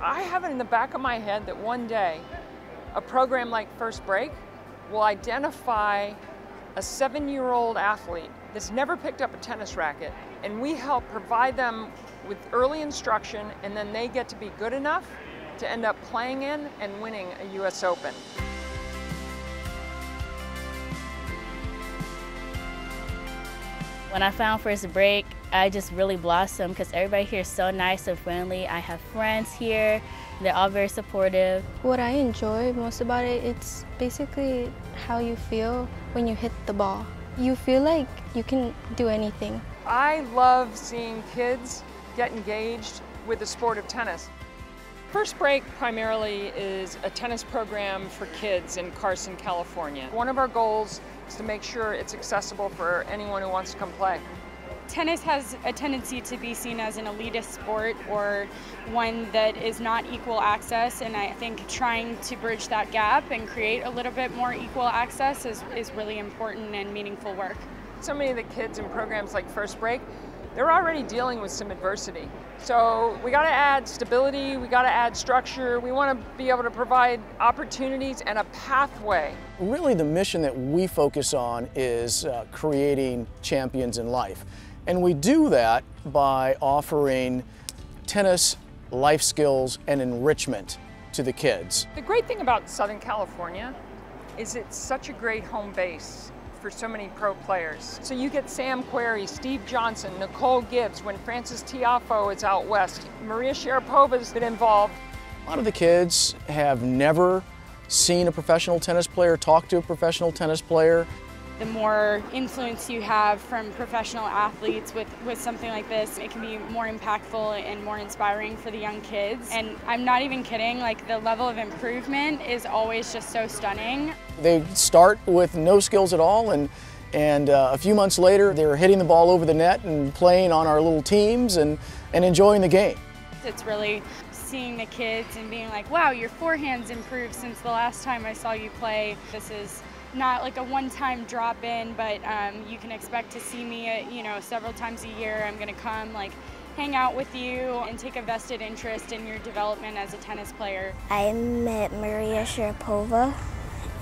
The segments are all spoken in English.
I have it in the back of my head that one day a program like First Break will identify a 7-year-old athlete that's never picked up a tennis racket, and we help provide them with early instruction, and then they get to be good enough to end up playing in and winning a US Open. When I found First Break, I just really blossomed because everybody here is so nice and friendly. I have friends here. They're all very supportive. What I enjoy most about it, it's basically how you feel when you hit the ball. You feel like you can do anything. I love seeing kids get engaged with the sport of tennis. First Break primarily is a tennis program for kids in Carson, California. One of our goals is to make sure it's accessible for anyone who wants to come play. Tennis has a tendency to be seen as an elitist sport or one that is not equal access, and I think trying to bridge that gap and create a little bit more equal access is really important and meaningful work. So many of the kids in programs like First Break, they're already dealing with some adversity. So we got to add stability, we got to add structure, we want to be able to provide opportunities and a pathway. Really the mission that we focus on is creating champions in life. And we do that by offering tennis, life skills, and enrichment to the kids. The great thing about Southern California is it's such a great home base for so many pro players. So you get Sam Querrey, Steve Johnson, Nicole Gibbs, when Frances Tiafoe is out west, Maria Sharapova's been involved. A lot of the kids have never seen a professional tennis player, talk to a professional tennis player. The more influence you have from professional athletes with something like this, it can be more impactful and more inspiring for the young kids. And I'm not even kidding, like the level of improvement is always just so stunning. They start with no skills at all, and a few months later they're hitting the ball over the net and playing on our little teams and enjoying the game. It's really seeing the kids and being like, wow, your forehand's improved since the last time I saw you play. This is not like a one-time drop-in, but you can expect to see me, several times a year. I'm going to come, hang out with you and take a vested interest in your development as a tennis player. I met Maria Sharapova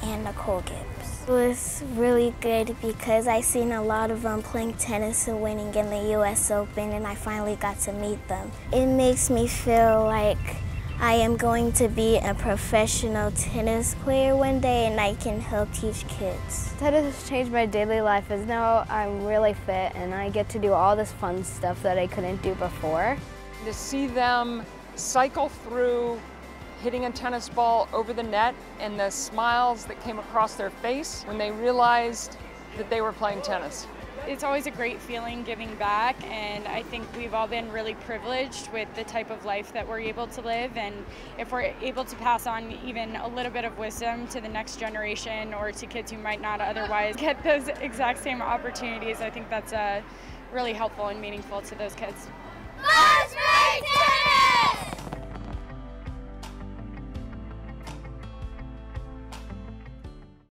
and Nicole Gibbs. It was really good because I seen a lot of them playing tennis and winning in the US Open, and I finally got to meet them. It makes me feel like I am going to be a professional tennis player one day, and I can help teach kids. Tennis has changed my daily life as now I'm really fit and I get to do all this fun stuff that I couldn't do before. To see them cycle through hitting a tennis ball over the net and the smiles that came across their face when they realized that they were playing tennis. It's always a great feeling giving back, and I think we've all been really privileged with the type of life that we're able to live, and if we're able to pass on even a little bit of wisdom to the next generation or to kids who might not otherwise get those exact same opportunities, I think that's really helpful and meaningful to those kids. First Break!